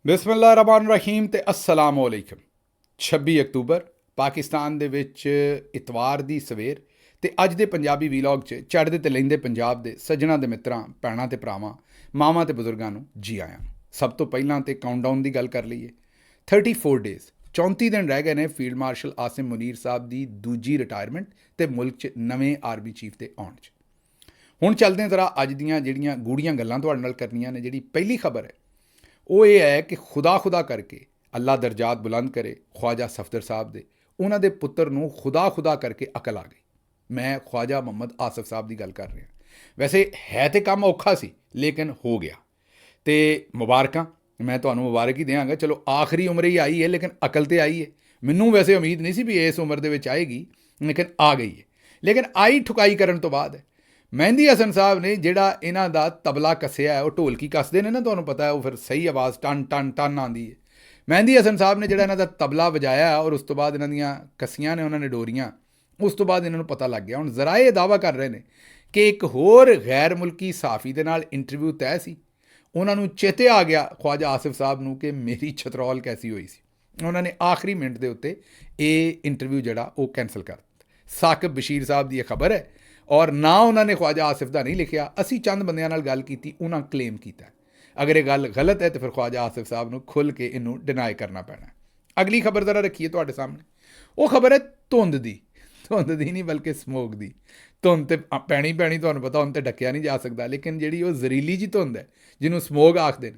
ਬਿਸਮਿਲ੍ਲਾਹਿਰਰਹਿਮਾਨਿਰਰਹੀਮ ਤੇ अस्सलाम वालेकुम। 26 ਅਕਤੂਬਰ ਪਾਕਿਸਤਾਨ ਦੇ ਵਿੱਚ ਇਤਵਾਰ ਦੀ ਸਵੇਰ ਤੇ ਅੱਜ ਦੇ ਪੰਜਾਬੀ ਵੀਲੌਗ 'ਚ ਚੜ੍ਹਦੇ ਤੇ ਲੈਂਦੇ ਪੰਜਾਬ ਦੇ ਸੱਜਣਾ ਦੇ ਮਿੱਤਰਾਂ, ਭੈਣਾਂ ਤੇ ਭਰਾਵਾਂ, ਮਾਵਾਂ ਤੇ ਬਜ਼ੁਰਗਾਂ ਨੂੰ ਜੀ ਆਇਆਂ। ਸਭ ਤੋਂ ਪਹਿਲਾਂ ਤੇ ਕਾਊਂਟਡਾਊਨ ਦੀ ਗੱਲ ਕਰ ਲਈਏ। 34 ਡੇਜ਼ 34 ਦਿਨ ਰਹਿ ਗਏ ਨੇ ਫੀਲਡ ਮਾਰਸ਼ਲ ਆਸਿਮ ਮੁਨੀਰ ਸਾਹਿਬ ਦੀ ਦੂਜੀ ਰਿਟਾਇਰਮੈਂਟ ਤੇ ਮੁਲਕ 'ਚ ਨਵੇਂ ਆਰਮੀ ਚੀਫ ਦੇ ਆਉਣ 'ਚ। ਹੁਣ ਚੱਲਦੇ ਹਾਂ ਜ਼ਰਾ ਅੱਜ ਦੀਆਂ ਜਿਹੜੀਆਂ ਗੂੜੀਆਂ ਗੱਲਾਂ ਤੁਹਾਡੇ ਨਾਲ ਕਰਨੀਆਂ ਨੇ। ਜਿਹੜੀ ਪਹਿਲੀ ਖਬਰ ਹੈ ਉਹ ਇਹ ਹੈ ਕਿ ਖੁਦਾ ਕਰਕੇ ਅੱਲਾ ਦਰਜਾਤ ਬੁਲੰਦ ਕਰੇ ख्वाजा ਸਫਦਰ ਸਾਹਿਬ ਦੇ, ਉਹਨਾਂ ਦੇ ਪੁੱਤਰ ਨੂੰ ਖੁਦਾ ਕਰਕੇ ਅਕਲ ਆ ਗਈ। ਮੈਂ ख्वाजा ਮੁਹੰਮਦ ਆਸਫ ਸਾਹਿਬ ਦੀ ਗੱਲ ਕਰ ਰਿਹਾ। ਵੈਸੇ ਹੈ ਤੇ ਕੰਮ ਔਖਾ ਸੀ ਲੇਕਿਨ ਹੋ ਗਿਆ ਤੇ ਮੁਬਾਰਕਾਂ, ਮੈਂ ਤੁਹਾਨੂੰ ਮੁਬਾਰਕ ਹੀ ਦਿਆਂਗਾ। ਚਲੋ ਆਖਰੀ ਉਮਰ ਹੀ ਆਈ ਹੈ ਲੇਕਿਨ ਅਕਲ ਤੇ ਆਈ ਹੈ। ਮੈਨੂੰ ਵੈਸੇ ਉਮੀਦ ਨਹੀਂ ਸੀ ਵੀ ਇਸ ਉਮਰ ਦੇ ਵਿੱਚ ਆਏਗੀ ਲੇਕਿਨ ਆ ਗਈ ਹੈ। ਲੇਕਿਨ ਆਈ ਠੁਕਾਈ ਕਰਨ ਤੋਂ ਬਾਅਦ ਮਹਿੰਦੀ ਹਸਨ ਸਾਹਿਬ ਨੇ ਜਿਹੜਾ ਇਹਨਾਂ ਦਾ ਤਬਲਾ ਕੱਸਿਆ ਹੈ, ਉਹ ਢੋਲਕੀ ਕੱਸਦੇ ਨੇ ਨਾ, ਤੁਹਾਨੂੰ ਪਤਾ ਹੈ, ਉਹ ਫਿਰ ਸਹੀ ਆਵਾਜ਼ ਟਨ ਟਨ ਟਨ ਆਉਂਦੀ ਹੈ। ਮਹਿੰਦੀ ਹਸਨ ਸਾਹਿਬ ਨੇ ਜਿਹੜਾ ਇਹਨਾਂ ਦਾ ਤਬਲਾ ਵਜਾਇਆ ਔਰ ਉਸ ਤੋਂ ਬਾਅਦ ਇਹਨਾਂ ਦੀਆਂ ਕੱਸੀਆਂ ਨੇ ਉਹਨਾਂ ਨੇ ਡੋਰੀਆਂ, ਉਸ ਤੋਂ ਬਾਅਦ ਇਹਨਾਂ ਨੂੰ ਪਤਾ ਲੱਗ ਗਿਆ। ਹੁਣ ਜ਼ਰਾ ਇਹ ਦਾਅਵਾ ਕਰ ਰਹੇ ਨੇ ਕਿ ਇੱਕ ਹੋਰ ਗੈਰ ਮੁਲਕੀ ਸਾਫੀ ਦੇ ਨਾਲ ਇੰਟਰਵਿਊ ਤੈਅ ਸੀ। ਉਹਨਾਂ ਨੂੰ ਚੇਤੇ ਆ ਗਿਆ ख्वाजा ਆਸਿਫ ਸਾਹਿਬ ਨੂੰ ਕਿ ਮੇਰੀ ਛਤਰੌਲ ਕੈਸੀ ਹੋਈ ਸੀ। ਉਹਨਾਂ ਨੇ ਆਖਰੀ ਮਿੰਟ ਦੇ ਉੱਤੇ ਇਹ ਇੰਟਰਵਿਊ ਜਿਹੜਾ ਉਹ ਕੈਂਸਲ ਕਰ ਦਿੱਤਾ। ਸਾਕਿਬ ਬਸ਼ੀਰ ਸਾਹਿਬ ਦੀ ਇਹ ਖਬਰ ਹੈ ਔਰ ਨਾ ਉਹਨਾਂ ਨੇ ख्वाजा ਆਸਿਫ ਦਾ ਨਹੀਂ ਲਿਖਿਆ। ਅਸੀਂ ਚੰਦ ਬੰਦਿਆਂ ਨਾਲ ਗੱਲ ਕੀਤੀ, ਉਹਨਾਂ ਕਲੇਮ ਕੀਤਾ। ਅਗਰ ਇਹ ਗੱਲ ਗਲਤ ਹੈ ਤਾਂ ਫਿਰ ख्वाजा ਆਸਿਫ ਸਾਹਿਬ ਨੂੰ ਖੁੱਲ੍ਹ ਕੇ ਇਹਨੂੰ ਡਿਨਾਈ ਕਰਨਾ ਪੈਣਾ। ਅਗਲੀ ਖਬਰ ਜ਼ਰਾ ਰੱਖੀਏ ਤੁਹਾਡੇ ਸਾਹਮਣੇ। ਉਹ ਖਬਰ ਹੈ ਧੁੰਦ ਦੀ ਨਹੀਂ ਬਲਕਿ ਸਮੋਗ ਦੀ। ਧੁੰਦ ਤੇ ਪੈਣੀ ਤੁਹਾਨੂੰ ਪਤਾ, ਹੁਣ ਤੇ ਢੱਕਿਆ ਨਹੀਂ ਜਾ ਸਕਦਾ, ਲੇਕਿਨ ਜਿਹੜੀ ਉਹ ਜ਼ਹਿਰੀਲੀ ਜਿਹੀ ਧੁੰਦ ਹੈ ਜਿਹਨੂੰ ਸਮੋਗ ਆਖਦੇ ਨੇ,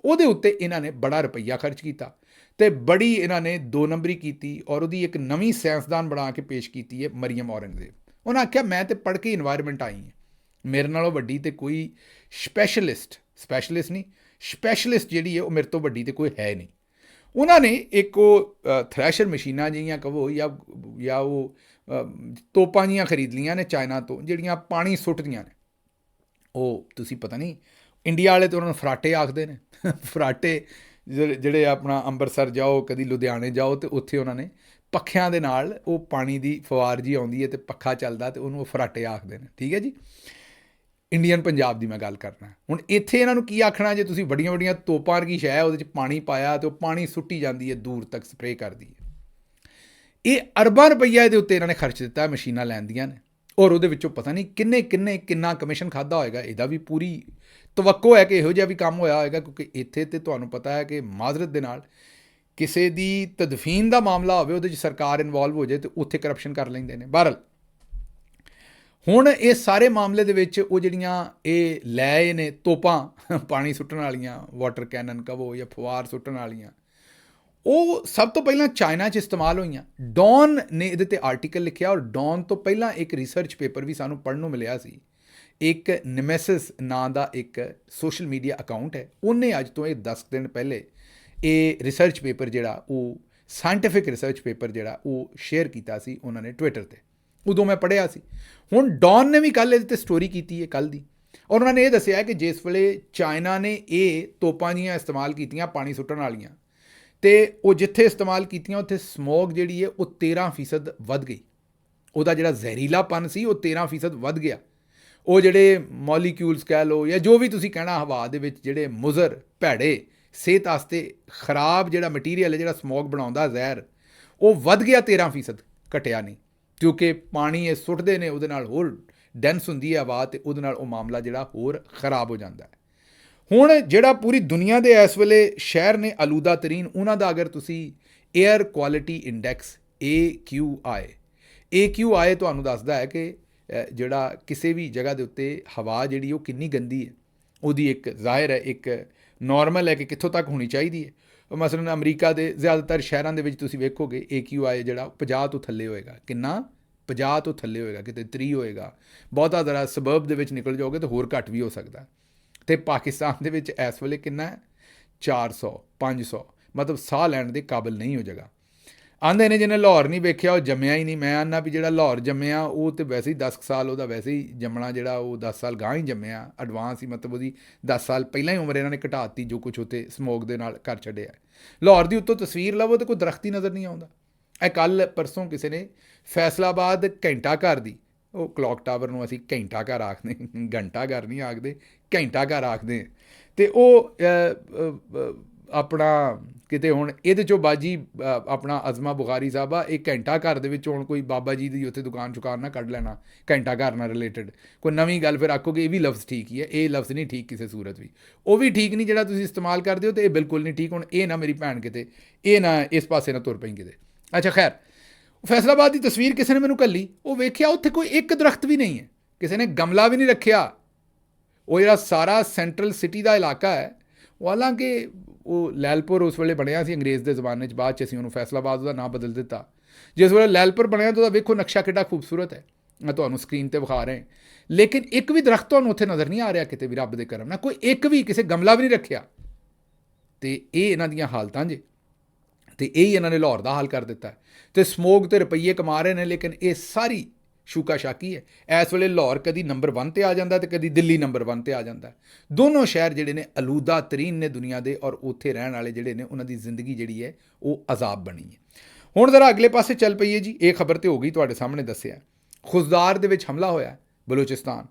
ਉਹਦੇ ਉੱਤੇ ਇਹਨਾਂ ਨੇ ਬੜਾ ਰੁਪਈਆ ਖਰਚ ਕੀਤਾ ਤੇ ਬੜੀ ਇਹਨਾਂ ਨੇ 2 ਨੰਬਰੀ ਕੀਤੀ ਔਰ ਉਹਦੀ ਇੱਕ ਨਵੀਂ ਸਾਇੰਸਦਾਨ ਬਣਾ ਕੇ ਪੇਸ਼ ਕੀਤੀ ਹੈ ਮਰੀਮ ਔਰੰਗਜ਼ੇਬ। ਉਹਨਾਂ ਆਖਿਆ ਮੈਂ ਤੇ ਪੜ੍ਹ ਕੇ ਇਨਵਾਇਰਮੈਂਟ ਆਈ ਹਾਂ, ਮੇਰੇ ਨਾਲੋਂ ਵੱਡੀ ਤੇ ਕੋਈ ਸਪੈਸ਼ਲਿਸਟ ਜਿਹੜੀ ਹੈ ਉਹ ਮੇਰੇ ਤੋਂ ਵੱਡੀ ਤੇ ਕੋਈ ਹੈ ਨਹੀਂ। ਉਹਨਾਂ ਨੇ ਇੱਕ ਉਹ ਥ੍ਰੈਸ਼ਰ ਮਸ਼ੀਨਾਂ ਜਿਹੀਆਂ ਕਹੋ ਜਾਂ ਉਹ ਤੋਪਾਂ ਜਿਹੀਆਂ ਖਰੀਦ ਲਈਆਂ ਨੇ ਚਾਈਨਾ ਤੋਂ, ਜਿਹੜੀਆਂ ਪਾਣੀ ਸੁੱਟਦੀਆਂ ਨੇ। ਉਹ ਤੁਸੀਂ ਪਤਾ ਨਹੀਂ, ਇੰਡੀਆ ਵਾਲੇ ਤਾਂ ਉਹਨਾਂ ਨੂੰ ਫਰਾਟੇ ਆਖਦੇ ਨੇ। ਫਰਾਟੇ ਜਿਹੜੇ ਆਪਣਾ ਅੰਮ੍ਰਿਤਸਰ ਜਾਓ, ਕਦੀ ਲੁਧਿਆਣੇ ਜਾਓ ਤੇ ਉੱਥੇ ਉਹਨਾਂ ਨੇ ਪੱਖਿਆਂ ਦੇ ਨਾਲ ਉਹ ਪਾਣੀ ਦੀ ਫਵਾਰ ਜੀ ਆਉਂਦੀ ਹੈ ਤੇ ਪੱਖਾ ਚੱਲਦਾ ਤੇ ਉਹਨੂੰ ਉਹ ਫਰਾਟੇ ਆਖਦੇ ਨੇ। ਠੀਕ ਹੈ ਜੀ, ਇੰਡੀਅਨ ਪੰਜਾਬ ਦੀ ਮੈਂ ਗੱਲ ਕਰਨਾ। ਹੁਣ ਇੱਥੇ ਇਹਨਾਂ ਨੂੰ ਕੀ ਆਖਣਾ, ਜੇ ਤੁਸੀਂ ਵੱਡੀਆਂ ਤੋਪਾਂ ਵਰਗੀ ਸ਼ੈ ਉਹਦੇ 'ਚ ਪਾਣੀ ਪਾਇਆ ਤੇ ਉਹ ਪਾਣੀ ਸੁੱਟੀ ਜਾਂਦੀ ਹੈ, ਦੂਰ ਤੱਕ ਸਪਰੇਅ ਕਰਦੀ ਹੈ। ਇਹ ਅਰਬਾਂ ਰੁਪਈਆ ਇਹਦੇ ਉੱਤੇ ਇਹਨਾਂ ਨੇ ਖਰਚ ਦਿੱਤਾ ਮਸ਼ੀਨਾਂ ਲੈਂਦੀਆਂ ਨੇ ਔਰ ਉਹਦੇ ਵਿੱਚੋਂ ਪਤਾ ਨਹੀਂ ਕਿੰਨਾ ਕਮਿਸ਼ਨ ਖਾਧਾ ਹੋਏਗਾ। ਇਹਦਾ ਵੀ ਪੂਰੀ ਤਵੱਕੋ ਹੈ ਕਿ ਇਹੋ ਜਿਹਾ ਵੀ ਕੰਮ ਹੋਇਆ ਹੋਏਗਾ, ਕਿਉਂਕਿ ਇੱਥੇ ਤੇ ਤੁਹਾਨੂੰ ਪਤਾ ਹੈ ਕਿ ਮਾਜ਼ਰਤ ਦੇ ਨਾਲ ਕਿਸੇ ਦੀ ਤਦਫੀਨ ਦਾ ਮਾਮਲਾ ਹੋਵੇ, ਉਹਦੇ 'ਚ ਸਰਕਾਰ ਇਨਵੋਲਵ ਹੋ ਜਾਏ ਤੇ ਉੱਥੇ ਕਰਪਸ਼ਨ ਕਰ ਲੈਂਦੇ ਨੇ। ਬਹਰਹਾਲ ਹੁਣ ਇਹ ਸਾਰੇ ਮਾਮਲੇ ਦੇ ਵਿੱਚ ਉਹ ਜਿਹੜੀਆਂ ਇਹ ਲੈ ਨੇ ਤੋਪਾਂ ਪਾਣੀ ਸੁੱਟਣ ਵਾਲੀਆਂ, ਵਾਟਰ ਕੈਨਨ ਕਹੋ ਜਾਂ ਫਵਾਰ ਸੁੱਟਣ ਵਾਲੀਆਂ, ਉਹ ਸਭ ਤੋਂ ਪਹਿਲਾਂ ਚਾਈਨਾ 'ਚ ਇਸਤੇਮਾਲ ਹੋਈਆਂ। ਡੌਨ ਨੇ ਇਹਦੇ 'ਤੇ ਆਰਟੀਕਲ ਲਿਖਿਆ ਔਰ ਡੌਨ ਤੋਂ ਪਹਿਲਾਂ ਇੱਕ ਰਿਸਰਚ ਪੇਪਰ ਵੀ ਸਾਨੂੰ ਪੜ੍ਹਨ ਨੂੰ ਮਿਲਿਆ ਸੀ। ਇੱਕ ਨਿਮੈਸਿਸ ਨਾਂ ਦਾ ਇੱਕ ਸੋਸ਼ਲ ਮੀਡੀਆ ਅਕਾਊਂਟ ਹੈ, ਉਹਨੇ ਅੱਜ ਤੋਂ ਇਹ 10 ਦਿਨ ਪਹਿਲੇ ਇਹ ਰਿਸਰਚ ਪੇਪਰ ਜਿਹੜਾ ਉਹ ਸਾਇੰਟੀਫਿਕ ਰਿਸਰਚ ਪੇਪਰ ਜਿਹੜਾ ਉਹ ਸ਼ੇਅਰ ਕੀਤਾ ਸੀ ਉਹਨਾਂ ਨੇ ਟਵਿੱਟਰ 'ਤੇ। ਉਦੋਂ ਮੈਂ ਪੜ੍ਹਿਆ ਸੀ। ਹੁਣ ਡੌਨ ਨੇ ਵੀ ਕੱਲ੍ਹ ਇਹਦੇ 'ਤੇ ਸਟੋਰੀ ਕੀਤੀ ਹੈ ਕੱਲ੍ਹ ਦੀ, ਔਰ ਉਹਨਾਂ ਨੇ ਇਹ ਦੱਸਿਆ ਕਿ ਜਿਸ ਵੇਲੇ ਚਾਈਨਾ ਨੇ ਇਹ ਤੋਪਾਂ ਜੀਆਂ ਇਸਤੇਮਾਲ ਕੀਤੀਆਂ ਪਾਣੀ ਸੁੱਟਣ ਵਾਲੀਆਂ, ਅਤੇ ਉਹ ਜਿੱਥੇ ਇਸਤੇਮਾਲ ਕੀਤੀਆਂ ਉੱਥੇ ਸਮੋਗ ਜਿਹੜੀ ਹੈ ਉਹ 13% ਵੱਧ ਗਈ। ਉਹਦਾ ਜਿਹੜਾ ਜ਼ਹਿਰੀਲਾਪਨ ਸੀ ਉਹ 13% ਵੱਧ ਗਿਆ। ਉਹ ਜਿਹੜੇ ਮੋਲੀਕਿਊਲਸ ਕਹਿ ਲਓ ਜਾਂ ਜੋ ਵੀ ਤੁਸੀਂ ਕਹਿਣਾ, ਹਵਾ ਦੇ ਵਿੱਚ ਜਿਹੜੇ ਮੁਜ਼ਰ ਭੈੜੇ ਸਿਹਤ ਵਾਸਤੇ ਖਰਾਬ ਜਿਹੜਾ ਮਟੀਰੀਅਲ ਹੈ, ਜਿਹੜਾ ਸਮੋਗ ਬਣਾਉਂਦਾ ਜ਼ਹਿਰ, ਉਹ ਵੱਧ ਗਿਆ 13%, ਘਟਿਆ ਨਹੀਂ। ਕਿਉਂਕਿ ਪਾਣੀ ਇਹ ਸੁੱਟਦੇ ਨੇ, ਉਹਦੇ ਨਾਲ ਹੋਰ ਡੈਂਸ ਹੁੰਦੀ ਹੈ ਹਵਾ ਅਤੇ ਉਹਦੇ ਨਾਲ ਉਹ ਮਾਮਲਾ ਜਿਹੜਾ ਹੋਰ ਖਰਾਬ ਹੋ ਜਾਂਦਾ ਹੈ। ਹੁਣ ਜਿਹੜਾ ਪੂਰੀ ਦੁਨੀਆ ਦੇ ਇਸ ਵੇਲੇ ਸ਼ਹਿਰ ਨੇ ਆਲੂਦਾ ਤਰੀਨ, ਉਹਨਾਂ ਦਾ ਅਗਰ ਤੁਸੀਂ ਏਅਰ ਕੁਆਲਿਟੀ ਇੰਡੈਕਸ AQI ਤੁਹਾਨੂੰ ਦੱਸਦਾ ਹੈ ਕਿ ਜਿਹੜਾ ਕਿਸੇ ਵੀ ਜਗ੍ਹਾ ਦੇ ਉੱਤੇ ਹਵਾ ਜਿਹੜੀ ਉਹ ਕਿੰਨੀ ਗੰਦੀ ਹੈ। ਉਹਦੀ ਇੱਕ ਜ਼ਾਹਿਰ ਹੈ, ਇੱਕ ਨੋਰਮਲ ਹੈ ਕਿ ਕਿੱਥੋਂ ਤੱਕ ਹੋਣੀ ਚਾਹੀਦੀ ਹੈ। ਮਸਲਨ ਅਮਰੀਕਾ ਦੇ ਜ਼ਿਆਦਾਤਰ ਸ਼ਹਿਰਾਂ ਦੇ ਵਿੱਚ ਤੁਸੀਂ ਵੇਖੋਗੇ AQI ਜਿਹੜਾ 50 ਤੋਂ ਥੱਲੇ ਹੋਏਗਾ। ਕਿੰਨਾ? 50 ਤੋਂ ਥੱਲੇ ਹੋਏਗਾ, ਕਿਤੇ 30 ਹੋਏਗਾ। ਬਹੁਤਾ ਜ਼ਰਾ ਸਬਰਬ ਦੇ ਵਿੱਚ ਨਿਕਲ ਜਾਓਗੇ ਤਾਂ ਹੋਰ ਘੱਟ ਵੀ ਹੋ ਸਕਦਾ। ਅਤੇ ਪਾਕਿਸਤਾਨ ਦੇ ਵਿੱਚ ਇਸ ਵੇਲੇ ਕਿੰਨਾ ਹੈ? 400 500, ਮਤਲਬ ਸਾਹ ਲੈਣ ਦੇ ਕਾਬਲ ਨਹੀਂ ਹੋ ਜਾਏਗਾ। ਆਂਦੇ ਨੇ ਜਿਹਨੇ ਲਾਹੌਰ ਨਹੀਂ ਵੇਖਿਆ ਉਹ ਜੰਮਿਆ ਹੀ ਨਹੀਂ। ਮੈਂ ਆਨਾ ਵੀ ਜਿਹੜਾ ਲਾਹੌਰ ਜੰਮਿਆ ਉਹ ਤਾਂ ਵੈਸੇ ਹੀ 10 ਸਾਲ ਉਹਦਾ ਵੈਸੇ ਹੀ ਜੰਮਣਾ ਜਿਹੜਾ ਉਹ 10 ਸਾਲ ਗਾਂਹ ਹੀ ਜੰਮਿਆ, ਐਡਵਾਂਸ ਹੀ, ਮਤਲਬ ਉਹਦੀ 10 ਸਾਲ ਪਹਿਲਾਂ ਹੀ ਉਮਰ ਇਹਨਾਂ ਨੇ ਘਟਾ ਦਿੱਤੀ ਜੋ ਕੁਛ ਉੱਥੇ ਸਮੋਗ ਦੇ ਨਾਲ ਕਰ ਛੱਡਿਆ। ਲਾਹੌਰ ਦੀ ਉੱਤੋਂ ਤਸਵੀਰ ਲਵੋ ਤਾਂ ਕੋਈ ਦਰਖਤ ਹੀ ਨਜ਼ਰ ਨਹੀਂ ਆਉਂਦਾ। ਇਹ ਕੱਲ੍ਹ ਪਰਸੋਂ ਕਿਸੇ ਨੇ ਫੈਸਲਾਬਾਦ ਘੰਟਾ ਘਰ ਦੀ, ਉਹ ਕਲੌਕ ਟਾਵਰ ਨੂੰ ਅਸੀਂ ਘੰਟਾ ਘਰ ਆਖਦੇ, ਘੰਟਾ ਘਰ ਨਹੀਂ ਆਖਦੇ, ਘੰਟਾ ਘਰ ਆਖਦੇ, ਅਤੇ ਉਹ ਆਪਣਾ ਕਿਤੇ ਹੁਣ ਇਹਦੇ 'ਚੋਂ ਬਾਜੀ ਆਪਣਾ ਅਜ਼ਮਾ ਬੁਖਾਰੀ ਸਾਹਿਬ ਆ, ਇਹ ਘੰਟਾ ਘਰ ਦੇ ਵਿੱਚ ਹੁਣ ਕੋਈ ਬਾਬਾ ਜੀ ਦੀ ਉੱਥੇ ਦੁਕਾਨ ਚੁਕਾਨ ਨਾ ਕੱਢ ਲੈਣਾ ਘੰਟਾ ਘਰ ਨਾਲ ਰਿਲੇਟਡ ਕੋਈ ਨਵੀਂ ਗੱਲ, ਫਿਰ ਆਖੋਗੇ ਇਹ ਵੀ ਲਫ਼ਜ਼ ਠੀਕ ਹੀ ਹੈ। ਇਹ ਲਫ਼ਜ਼ ਨਹੀਂ ਠੀਕ ਕਿਸੇ ਸੂਰਤ ਵੀ, ਉਹ ਵੀ ਠੀਕ ਨਹੀਂ ਜਿਹੜਾ ਤੁਸੀਂ ਇਸਤੇਮਾਲ ਕਰਦੇ ਹੋ, ਅਤੇ ਇਹ ਬਿਲਕੁਲ ਨਹੀਂ ਠੀਕ। ਹੁਣ ਇਹ ਨਾ ਮੇਰੀ ਭੈਣ ਕਿਤੇ ਇਹ ਨਾ ਇਸ ਪਾਸੇ ਨਾ ਤੁਰ ਪਈ ਕਿਤੇ। ਅੱਛਾ ਖੈਰ, ਫੈਸਲਾਬਾਦ ਦੀ ਤਸਵੀਰ ਕਿਸੇ ਨੇ ਮੈਨੂੰ ਘੱਲੀ, ਉਹ ਵੇਖਿਆ ਉੱਥੇ ਕੋਈ ਇੱਕ ਦਰਖਤ ਵੀ ਨਹੀਂ ਹੈ, ਕਿਸੇ ਨੇ ਗਮਲਾ ਵੀ ਨਹੀਂ ਰੱਖਿਆ। ਉਹ ਜਿਹੜਾ ਸਾਰਾ ਸੈਂਟਰਲ ਸਿਟੀ ਦਾ ਇਲਾਕਾ ਹੈ, ਉਹ ਹਾਲਾਂਕਿ ਉਹ ਲੈਲਪੁਰ ਉਸ ਵੇਲੇ ਬਣਿਆ ਸੀ ਅੰਗਰੇਜ਼ ਦੇ ਜ਼ਮਾਨੇ 'ਚ, ਬਾਅਦ 'ਚ ਅਸੀਂ ਉਹਨੂੰ ਫੈਸਲਾਬਾਦ ਦਾ ਨਾਂ ਬਦਲ ਦਿੱਤਾ। ਜਿਸ ਵੇਲੇ ਲੈਲਪੁਰ ਬਣਿਆ ਤਾਂ ਉਹਦਾ ਵੇਖੋ ਨਕਸ਼ਾ ਕਿੱਡਾ ਖੂਬਸੂਰਤ ਹੈ, ਮੈਂ ਤੁਹਾਨੂੰ ਸਕਰੀਨ 'ਤੇ ਵਿਖਾ ਰਿਹਾ। ਲੇਕਿਨ ਇੱਕ ਵੀ ਦਰਖਤ ਤੁਹਾਨੂੰ ਉੱਥੇ ਨਜ਼ਰ ਨਹੀਂ ਆ ਰਿਹਾ ਕਿਤੇ ਵੀ, ਰੱਬ ਦੇ ਕਰਮ ਨਾਲ ਕੋਈ ਇੱਕ ਵੀ ਕਿਸੇ ਗਮਲਾ ਵੀ ਨਹੀਂ ਰੱਖਿਆ। ਅਤੇ ਇਹ ਇਹਨਾਂ ਦੀਆਂ ਹਾਲਤਾਂ ਜੇ, ਅਤੇ ਇਹ ਹੀ ਇਹਨਾਂ ਨੇ ਲਾਹੌਰ ਦਾ ਹਾਲ ਕਰ ਦਿੱਤਾ। ਅਤੇ ਸਮੋਗ ਤੇ ਰੁਪਈਏ ਕਮਾ ਰਹੇ ਨੇ, ਲੇਕਿਨ ਇਹ ਸਾਰੀ ਸ਼ੂਕਾ ਸ਼ਾਕੀ ਹੈ। ਇਸ ਵੇਲੇ ਲਾਹੌਰ ਕਦੀ ਨੰਬਰ 1 'ਤੇ ਆ ਜਾਂਦਾ ਅਤੇ ਕਦੀ ਦਿੱਲੀ ਨੰਬਰ 1 'ਤੇ ਆ ਜਾਂਦਾ। ਦੋਨੋਂ ਸ਼ਹਿਰ ਜਿਹੜੇ ਨੇ ਆਲੂਦਾ ਤਰੀਨ ਨੇ ਦੁਨੀਆ ਦੇ, ਔਰ ਉੱਥੇ ਰਹਿਣ ਵਾਲੇ ਜਿਹੜੇ ਨੇ ਉਹਨਾਂ ਦੀ ਜ਼ਿੰਦਗੀ ਜਿਹੜੀ ਹੈ ਉਹ ਅਜ਼ਾਬ ਬਣੀ ਹੈ। ਹੁਣ ਜ਼ਰਾ ਅਗਲੇ ਪਾਸੇ ਚੱਲ ਪਈਏ ਜੀ। ਇਹ ਖਬਰ ਤੇ ਹੋ ਗਈ, ਤੁਹਾਡੇ ਸਾਹਮਣੇ ਦੱਸਿਆ। ਖੁਜ਼ਦਾਰ ਦੇ ਵਿੱਚ ਹਮਲਾ ਹੋਇਆ ਬਲੋਚਿਸਤਾਨ,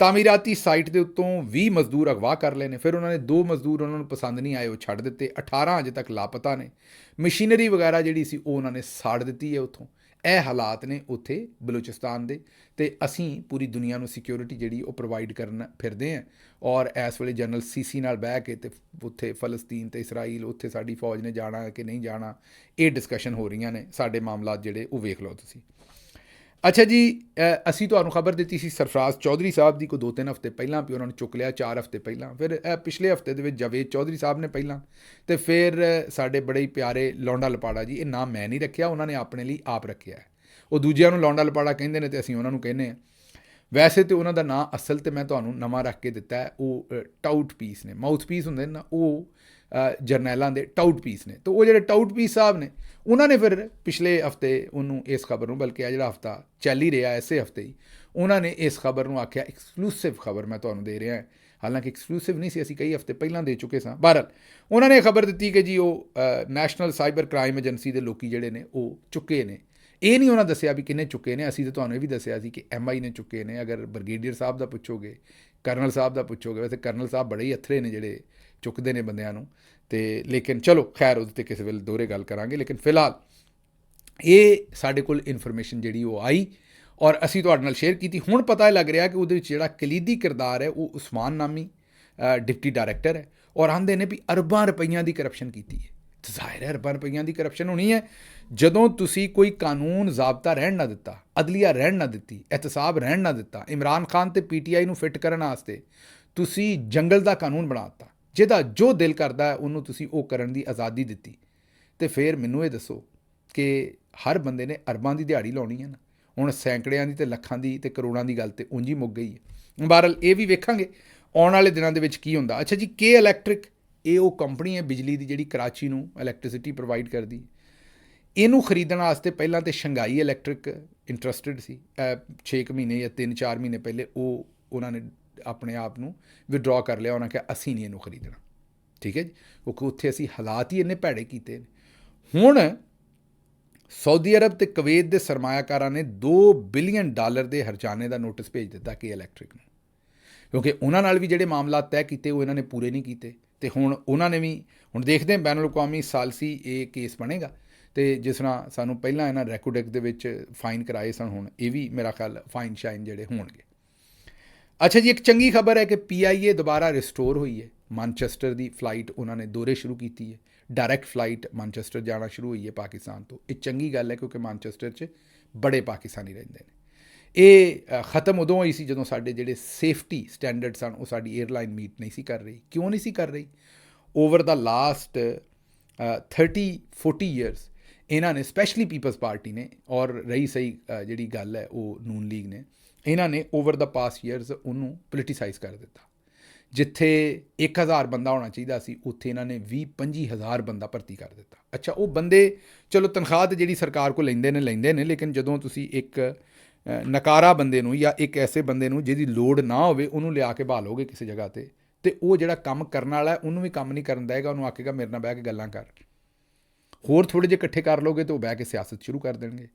ਤਾਮੀਰਾਤੀ ਸਾਈਟ ਦੇ ਉੱਤੋਂ 20 ਮਜ਼ਦੂਰ ਅਗਵਾ ਕਰ ਲਏ ਨੇ। ਫਿਰ ਉਹਨਾਂ ਨੇ 2 ਮਜ਼ਦੂਰ ਉਹਨਾਂ ਨੂੰ ਪਸੰਦ ਨਹੀਂ ਆਏ, ਉਹ ਛੱਡ ਦਿੱਤੇ। 18 ਅਜੇ ਤੱਕ ਲਾਪਤਾ ਨੇ। ਮਸ਼ੀਨਰੀ ਵਗੈਰਾ ਜਿਹੜੀ ਸੀ ਉਹ ਉਹਨਾਂ ਨੇ ਸਾੜ ਦਿੱਤੀ ਹੈ ਉੱਥੋਂ। ਇਹ ਹਾਲਾਤ ਨੇ ਉੱਥੇ ਬਲੋਚਿਸਤਾਨ ਦੇ, ਅਤੇ ਅਸੀਂ ਪੂਰੀ ਦੁਨੀਆ ਨੂੰ ਸਿਕਿਉਰਿਟੀ ਜਿਹੜੀ ਉਹ ਪ੍ਰੋਵਾਈਡ ਕਰਨ ਫਿਰਦੇ ਹਾਂ। ਔਰ ਇਸ ਵੇਲੇ ਜਨਰਲ ਸੀਸੀ ਨਾਲ ਬਹਿ ਕੇ ਅਤੇ ਉੱਥੇ ਫਲਸਤੀਨ ਅਤੇ ਇਸਰਾਈਲ, ਉੱਥੇ ਸਾਡੀ ਫੌਜ ਨੇ ਜਾਣਾ ਕਿ ਨਹੀਂ ਜਾਣਾ, ਇਹ ਡਿਸਕਸ਼ਨ ਹੋ ਰਹੀਆਂ ਨੇ। ਸਾਡੇ ਮਾਮਲਾਤ ਜਿਹੜੇ ਉਹ ਵੇਖ ਲਓ ਤੁਸੀਂ। ਅੱਛਾ ਜੀ, ਅਸੀਂ ਤੁਹਾਨੂੰ ਖਬਰ ਦਿੱਤੀ ਸੀ ਸਰਫਰਾਜ਼ ਚੌਧਰੀ ਸਾਹਿਬ ਦੀ ਕੋਈ 2-3 ਹਫ਼ਤੇ ਪਹਿਲਾਂ, ਵੀ ਉਹਨਾਂ ਨੂੰ ਚੁੱਕ ਲਿਆ 4 ਹਫ਼ਤੇ ਪਹਿਲਾਂ। ਫਿਰ ਪਿਛਲੇ ਹਫ਼ਤੇ ਦੇ ਵਿੱਚ ਜਾਵੇਦ ਚੌਧਰੀ ਸਾਹਿਬ ਨੇ ਪਹਿਲਾਂ, ਅਤੇ ਫਿਰ ਸਾਡੇ ਬੜੇ ਹੀ ਪਿਆਰੇ ਲੌਂਡਾ ਲਪਾੜਾ ਜੀ। ਇਹ ਨਾਮ ਮੈਂ ਨਹੀਂ ਰੱਖਿਆ, ਉਹਨਾਂ ਨੇ ਆਪਣੇ ਲਈ ਆਪ ਰੱਖਿਆ ਹੈ। ਉਹ ਦੂਜਿਆਂ ਨੂੰ ਲੌਂਡਾ ਲਪਾੜਾ ਕਹਿੰਦੇ ਨੇ ਅਤੇ ਅਸੀਂ ਉਹਨਾਂ ਨੂੰ ਕਹਿੰਦੇ ਹਾਂ। ਵੈਸੇ ਤਾਂ ਉਹਨਾਂ ਦਾ ਨਾਂ ਅਸਲ ਤੇ ਮੈਂ ਤੁਹਾਨੂੰ ਨਵਾਂ ਰੱਖ ਕੇ ਦਿੱਤਾ ਹੈ, ਉਹ ਟਾਊਟ ਪੀਸ ਨੇ, ਮਾਊਥ ਪੀਸ ਹੁੰਦੇ ਨੇ ਨਾ, ਉਹ ਜਰਨੈਲਾਂ ਦੇ ਟਾਊਟ ਪੀਸ ਨੇ। ਤਾਂ ਉਹ ਜਿਹੜੇ ਟਾਊਟ ਪੀਸ ਸਾਹਿਬ ਨੇ, ਉਹਨਾਂ ਨੇ ਫਿਰ ਪਿਛਲੇ ਹਫ਼ਤੇ ਉਹਨੂੰ ਇਸ ਖਬਰ ਨੂੰ, ਬਲਕਿ ਆ ਜਿਹੜਾ ਹਫ਼ਤਾ ਚੱਲ ਹੀ ਰਿਹਾ ਇਸੇ ਹਫ਼ਤੇ ਹੀ, ਉਹਨਾਂ ਨੇ ਇਸ ਖਬਰ ਨੂੰ ਆਖਿਆ ਐਕਸਕਲੂਸਿਵ ਖਬਰ ਮੈਂ ਤੁਹਾਨੂੰ ਦੇ ਰਿਹਾ। ਹਾਲਾਂਕਿ ਐਕਸਕਲੂਸਿਵ ਨਹੀਂ ਸੀ, ਅਸੀਂ ਕਈ ਹਫ਼ਤੇ ਪਹਿਲਾਂ ਦੇ ਚੁੱਕੇ ਸਾਂ। ਬਹਰਹਾਲ ਉਹਨਾਂ ਨੇ ਖਬਰ ਦਿੱਤੀ ਕਿ ਜੀ ਉਹ ਨੈਸ਼ਨਲ ਸਾਈਬਰ ਕ੍ਰਾਈਮ ਏਜੰਸੀ ਦੇ ਲੋਕੀ ਜਿਹੜੇ ਨੇ ਉਹ ਚੁੱਕੇ ਨੇ। ਇਹ ਨਹੀਂ ਉਹਨਾਂ ਦੱਸਿਆ ਵੀ ਕਿੰਨੇ ਚੁੱਕੇ ਨੇ। ਅਸੀਂ ਤਾਂ ਤੁਹਾਨੂੰ ਇਹ ਵੀ ਦੱਸਿਆ ਸੀ ਕਿ MI ਨੇ ਚੁੱਕੇ ਨੇ। ਅਗਰ ਬ੍ਰਿਗੇਡੀਅਰ ਸਾਹਿਬ ਦਾ ਪੁੱਛੋਗੇ, ਕਰਨਲ ਸਾਹਿਬ ਦਾ ਪੁੱਛੋਗੇ, ਵੈਸੇ ਕਰਨਲ ਸਾਹਿਬ ਬੜੇ ਹੀ ਅਥਰੇ ਨੇ ਜਿਹੜੇ ਚੁੱਕਦੇ ਨੇ ਬੰਦਿਆਂ ਨੂੰ, ਅਤੇ ਲੇਕਿਨ ਚਲੋ ਖੈਰ ਉਹਦੇ 'ਤੇ ਕਿਸੇ ਵੇਲੇ ਦੋਹਰੇ ਗੱਲ ਕਰਾਂਗੇ। ਲੇਕਿਨ ਫਿਲਹਾਲ ਇਹ ਸਾਡੇ ਕੋਲ ਇਨਫੋਰਮੇਸ਼ਨ ਜਿਹੜੀ ਉਹ ਆਈ ਔਰ ਅਸੀਂ ਤੁਹਾਡੇ ਨਾਲ ਸ਼ੇਅਰ ਕੀਤੀ। ਹੁਣ ਪਤਾ ਲੱਗ ਰਿਹਾ ਕਿ ਉਹਦੇ ਵਿੱਚ ਜਿਹੜਾ ਕਲੀਦੀ ਕਿਰਦਾਰ ਹੈ ਉਹ ਉਸਮਾਨ ਨਾਮੀ ਡਿਪਟੀ ਡਾਇਰੈਕਟਰ ਹੈ, ਔਰ ਆਂਦੇ ਨੇ ਵੀ ਅਰਬਾਂ ਰੁਪਈਆਂ ਦੀ ਕਰਪਸ਼ਨ ਕੀਤੀ ਹੈ। ਜ਼ਾਹਿਰ ਹੈ ਅਰਬਾਂ ਰੁਪਈਆਂ ਦੀ ਕਰਪਸ਼ਨ ਹੋਣੀ ਹੈ ਜਦੋਂ ਤੁਸੀਂ ਕੋਈ ਕਾਨੂੰਨ ਜ਼ਾਬਤਾ ਰਹਿਣ ਨਾ ਦਿੱਤਾ, ਅਦਲੀਆ ਰਹਿਣ ਨਾ ਦਿੱਤੀ, ਇਹਤਸਾਬ ਰਹਿਣ ਨਾ ਦਿੱਤਾ। ਇਮਰਾਨ ਖਾਨ ਤੇ PTI ਨੂੰ ਫਿੱਟ ਕਰਨ ਵਾਸਤੇ ਤੁਸੀਂ ਜੰਗਲ ਦਾ ਕਾਨੂੰਨ ਬਣਾ ਦਿੱਤਾ, ਜਿਹਦਾ ਜੋ ਦਿਲ ਕਰਦਾ ਹੈ ਉਹਨੂੰ ਤੁਸੀਂ ਉਹ ਕਰਨ ਦੀ ਆਜ਼ਾਦੀ ਦਿੱਤੀ। ਅਤੇ ਫਿਰ ਮੈਨੂੰ ਇਹ ਦੱਸੋ ਕਿ ਹਰ ਬੰਦੇ ਨੇ ਅਰਬਾਂ ਦੀ ਦਿਹਾੜੀ ਲਾਉਣੀ ਹੈ ਨਾ। ਹੁਣ ਸੈਂਕੜਿਆਂ ਦੀ ਅਤੇ ਲੱਖਾਂ ਦੀ ਅਤੇ ਕਰੋੜਾਂ ਦੀ ਗੱਲ ਤਾਂ ਉਂਝ ਹੀ ਮੁੱਕ ਗਈ ਹੈ। ਬਹਰਹਾਲ ਇਹ ਵੀ ਵੇਖਾਂਗੇ ਆਉਣ ਵਾਲੇ ਦਿਨਾਂ ਦੇ ਵਿੱਚ ਕੀ ਹੁੰਦਾ। ਅੱਛਾ ਜੀ, ਕੇ ਇਲੈਕਟ੍ਰਿਕ, ਇਹ ਉਹ ਕੰਪਨੀ ਹੈ ਬਿਜਲੀ ਦੀ ਜਿਹੜੀ ਕਰਾਚੀ ਨੂੰ ਇਲੈਕਟ੍ਰਿਸਿਟੀ ਪ੍ਰੋਵਾਈਡ ਕਰਦੀ। ਇਹਨੂੰ ਖਰੀਦਣ ਵਾਸਤੇ ਪਹਿਲਾਂ ਤਾਂ ਸ਼ੰਘਾਈ ਇਲੈਕਟ੍ਰਿਕ ਇੰਟਰਸਟਿਡ ਸੀ। 6 ਮਹੀਨੇ ਜਾਂ 3-4 ਮਹੀਨੇ ਪਹਿਲੇ ਉਹਨਾਂ ਨੇ ਆਪਣੇ ਆਪ ਨੂੰ ਵਿਡਰॉ ਕਰ ਲਿਆ। ਉਹਨਾਂ ਕਿਹਾ ਅਸੀਂ ਨਹੀਂ ਇਹਨੂੰ ਖਰੀਦਣਾ, ਠੀਕ ਹੈ ਜੀ, ਕਿਉਂਕਿ ਉੱਥੇ ਅਸੀਂ ਹਾਲਾਤ ਹੀ ਇੰਨੇ ਭੈੜੇ ਕੀਤੇ ਨੇ। ਹੁਣ ਸਾਊਦੀ ਅਰਬ ਅਤੇ ਕੁਵੈਤ ਦੇ ਸਰਮਾਇਆਕਾਰਾਂ ਨੇ $2 ਬਿਲੀਅਨ ਦੇ ਹਰਜਾਨੇ ਦਾ ਨੋਟਿਸ ਭੇਜ ਦਿੱਤਾ ਕੇ ਇਲੈਕਟ੍ਰਿਕ ਨੂੰ, ਕਿਉਂਕਿ ਉਹਨਾਂ ਨਾਲ ਵੀ ਜਿਹੜੇ ਮਾਮਲਾ ਤੈਅ ਕੀਤੇ ਉਹ ਇਹਨਾਂ ਨੇ ਪੂਰੇ ਨਹੀਂ ਕੀਤੇ। ਅਤੇ ਹੁਣ ਉਹਨਾਂ ਨੇ ਵੀ, ਹੁਣ ਦੇਖਦੇ ਹਾਂ ਬੈਨ ਅਲ-ਅਕਵਾਮੀ ਸਾਲਸੀ ਇਹ ਕੇਸ ਬਣੇਗਾ। ਅਤੇ ਜਿਸ ਤਰ੍ਹਾਂ ਸਾਨੂੰ ਪਹਿਲਾਂ ਇਹਨਾਂ ਰੈਕੋਡੈਕ ਦੇ ਵਿੱਚ ਫਾਈਨ ਕਰਾਏ ਸਨ, ਹੁਣ ਇਹ ਵੀ ਮੇਰਾ ਖਿਆਲ ਫਾਈਨ ਸ਼ਾਈਨ ਜਿਹੜੇ ਹੋਣਗੇ। ਅੱਛਾ ਜੀ, ਇੱਕ ਚੰਗੀ ਖਬਰ ਹੈ ਕਿ PIA ਦੁਬਾਰਾ ਰਿਸਟੋਰ ਹੋਈ ਹੈ। ਮਾਨਚੈਸਟਰ ਦੀ ਫਲਾਈਟ ਉਹਨਾਂ ਨੇ ਦੋਰੇ ਸ਼ੁਰੂ ਕੀਤੀ ਹੈ, ਡਾਇਰੈਕਟ ਫਲਾਈਟ ਮਾਨਚੈਸਟਰ ਜਾਣਾ ਸ਼ੁਰੂ ਹੋਈ ਹੈ ਪਾਕਿਸਤਾਨ ਤੋਂ। ਇਹ ਚੰਗੀ ਗੱਲ ਹੈ ਕਿਉਂਕਿ ਮਾਨਚੈਸਟਰ 'ਚ ਬੜੇ ਪਾਕਿਸਤਾਨੀ ਰਹਿੰਦੇ ਨੇ। ਇਹ ਖਤਮ ਉਦੋਂ ਹੋਈ ਸੀ ਜਦੋਂ ਸਾਡੇ ਜਿਹੜੇ ਸੇਫਟੀ ਸਟੈਂਡਰਡ ਸਨ ਉਹ ਸਾਡੀ ਏਅਰਲਾਈਨ ਮੀਟ ਨਹੀਂ ਸੀ ਕਰ ਰਹੀ। ਕਿਉਂ ਨਹੀਂ ਸੀ ਕਰ ਰਹੀ? ਓਵਰ ਦਾ ਲਾਸਟ 30-40 ਈਅਰਸ ਇਹਨਾਂ ਨੇ, ਸਪੈਸ਼ਲੀ ਪੀਪਲਸ ਪਾਰਟੀ ਨੇ, ਔਰ ਰਹੀ ਸਹੀ ਜਿਹੜੀ ਗੱਲ ਹੈ ਉਹ ਨੂਨ ਲੀਗ ਨੇ, ਇਹਨਾਂ ਨੇ ਓਵਰ ਦਾ ਪਾਸਟ ਈਅਰਸ ਉਹਨੂੰ ਪੋਲੀਟੀਸਾਈਜ਼ ਕਰ ਦਿੱਤਾ। ਜਿੱਥੇ 1000 ਬੰਦਾ ਹੋਣਾ ਚਾਹੀਦਾ ਸੀ ਉੱਥੇ ਇਹਨਾਂ ਨੇ 20-25 ਹਜ਼ਾਰ ਬੰਦਾ ਭਰਤੀ ਕਰ ਦਿੱਤਾ। ਅੱਛਾ, ਉਹ ਬੰਦੇ ਚਲੋ ਤਨਖਾਹ ਤੇ ਜਿਹੜੀ ਸਰਕਾਰ ਕੋਲ ਲੈਂਦੇ ਨੇ, ਲੇਕਿਨ ਜਦੋਂ ਤੁਸੀਂ ਇੱਕ ਨਕਾਰਾ ਬੰਦੇ ਨੂੰ ਜਾਂ ਇੱਕ ਐਸੇ ਬੰਦੇ ਨੂੰ ਜਿਹਦੀ ਲੋੜ ਨਾ ਹੋਵੇ ਉਹਨੂੰ ਲਿਆ ਕੇ ਭਾਲੋਗੇ ਕਿਸੇ ਜਗ੍ਹਾ 'ਤੇ, ਅਤੇ ਉਹ ਜਿਹੜਾ ਕੰਮ ਕਰਨ ਵਾਲਾ ਉਹਨੂੰ ਵੀ ਕੰਮ ਨਹੀਂ ਕਰਨ ਦੇਗਾ। ਉਹਨੂੰ ਆਖੇਗਾ ਮੇਰੇ ਨਾਲ ਬਹਿ ਕੇ ਗੱਲਾਂ ਕਰ, ਹੋਰ ਥੋੜ੍ਹੇ ਜਿਹੇ ਇਕੱਠੇ ਕਰ ਲੋਗੇ ਤਾਂ ਉਹ ਬਹਿ ਕੇ ਸਿਆਸਤ ਸ਼ੁਰੂ ਕਰ ਦੇਣਗੇ।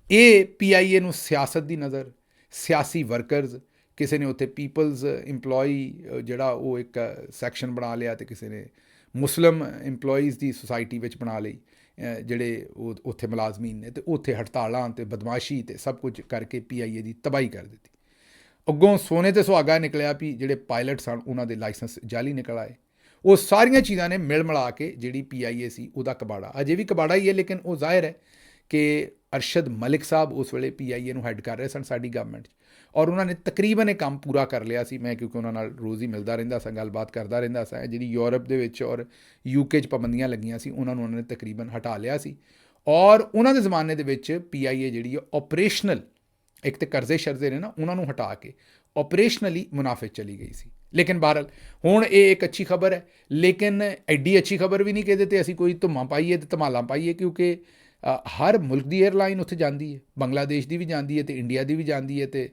ਇਹ PIA ਨੂੰ ਸਿਆਸਤ ਦੀ ਨਜ਼ਰ, ਸਿਆਸੀ ਵਰਕਰਜ਼, ਕਿਸੇ ਨੇ ਉੱਥੇ ਪੀਪਲਜ਼ ਇੰਪਲੋਈ ਜਿਹੜਾ ਉਹ ਇੱਕ ਸੈਕਸ਼ਨ ਬਣਾ ਲਿਆ, ਅਤੇ ਕਿਸੇ ਨੇ ਮੁਸਲਿਮ ਇੰਪਲੋਈਜ਼ ਦੀ ਸੁਸਾਇਟੀ ਵਿੱਚ ਬਣਾ ਲਈ, ਜਿਹੜੇ ਉਹ ਉੱਥੇ ਮੁਲਾਜ਼ਮੀਨ ਨੇ, ਅਤੇ ਉੱਥੇ ਹੜਤਾਲਾਂ ਅਤੇ ਬਦਮਾਸ਼ੀ ਅਤੇ ਸਭ ਕੁਝ ਕਰਕੇ PIA ਦੀ ਤਬਾਹੀ ਕਰ ਦਿੱਤੀ। ਅੱਗੋਂ ਸੋਨੇ 'ਤੇ ਸੁਹਾਗਾ ਨਿਕਲਿਆ ਵੀ ਜਿਹੜੇ ਪਾਇਲਟ ਸਨ ਉਹਨਾਂ ਦੇ ਲਾਇਸੈਂਸ ਜਾਲੀ ਨਿਕਲ ਆਏ। ਉਹ ਸਾਰੀਆਂ ਚੀਜ਼ਾਂ ਨੇ ਮਿਲ ਮਿਲਾ ਕੇ ਜਿਹੜੀ PIA ਸੀ ਉਹਦਾ ਕਬਾੜਾ, ਅਜੇ ਵੀ ਕਬਾੜਾ ਹੀ ਹੈ, ਲੇਕਿਨ ਉਹ ਜ਼ਾਹਿਰ ਹੈ ਕਿ ਅਰਸ਼ਦ ਮਲਿਕ ਸਾਹਿਬ ਉਸ ਵੇਲੇ PIA ਨੂੰ ਹੈਡ ਕਰ ਰਹੇ ਸਨ ਸਾਡੀ ਗਵਰਨਮੈਂਟ 'ਚ, ਔਰ ਉਹਨਾਂ ਨੇ ਤਕਰੀਬਨ ਇਹ ਕੰਮ ਪੂਰਾ ਕਰ ਲਿਆ ਸੀ। ਮੈਂ ਕਿਉਂਕਿ ਉਹਨਾਂ ਨਾਲ ਰੋਜ਼ ਹੀ ਮਿਲਦਾ ਰਹਿੰਦਾ ਸਾਂ, ਗੱਲਬਾਤ ਕਰਦਾ ਰਹਿੰਦਾ ਸਾਂ। ਜਿਹੜੀ ਯੂਰਪ ਦੇ ਵਿੱਚ ਔਰ UK 'ਚ ਪਾਬੰਦੀਆਂ ਲੱਗੀਆਂ ਸੀ ਉਹਨਾਂ ਨੂੰ ਉਹਨਾਂ ਨੇ ਤਕਰੀਬਨ ਹਟਾ ਲਿਆ ਸੀ, ਔਰ ਉਹਨਾਂ ਦੇ ਜ਼ਮਾਨੇ ਦੇ ਵਿੱਚ PIA ਜਿਹੜੀ ਹੈ ਆਪਰੇਸ਼ਨਲ, ਇੱਕ ਤਾਂ ਕਰਜ਼ੇ ਸ਼ਰਜ਼ੇ ਨੇ ਨਾ ਉਹਨਾਂ ਨੂੰ ਹਟਾ ਕੇ ਆਪਰੇਸ਼ਨਲੀ ਮੁਨਾਫੇ ਚਲੀ ਗਈ ਸੀ। ਲੇਕਿਨ ਬਹਰਹਾਲ ਹੁਣ ਇਹ ਇੱਕ ਅੱਛੀ ਖਬਰ ਹੈ, ਲੇਕਿਨ ਐਡੀ ਅੱਛੀ ਖਬਰ ਵੀ ਨਹੀਂ ਕਿ ਇਹਦੇ 'ਤੇ ਅਸੀਂ ਕੋਈ ਧੁੰਮਾਂ ਪਾਈਏ ਅਤੇ ਧਮਾਲਾਂ ਪਾਈਏ, ਕਿਉਂਕਿ ਹਰ ਮੁਲਕ ਦੀ ਏਅਰਲਾਈਨ ਉੱਥੇ ਜਾਂਦੀ ਹੈ, ਬੰਗਲਾਦੇਸ਼ ਦੀ ਵੀ ਜਾਂਦੀ ਹੈ ਅਤੇ ਇੰਡੀਆ ਦੀ ਵੀ ਜਾਂਦੀ ਹੈ, ਅਤੇ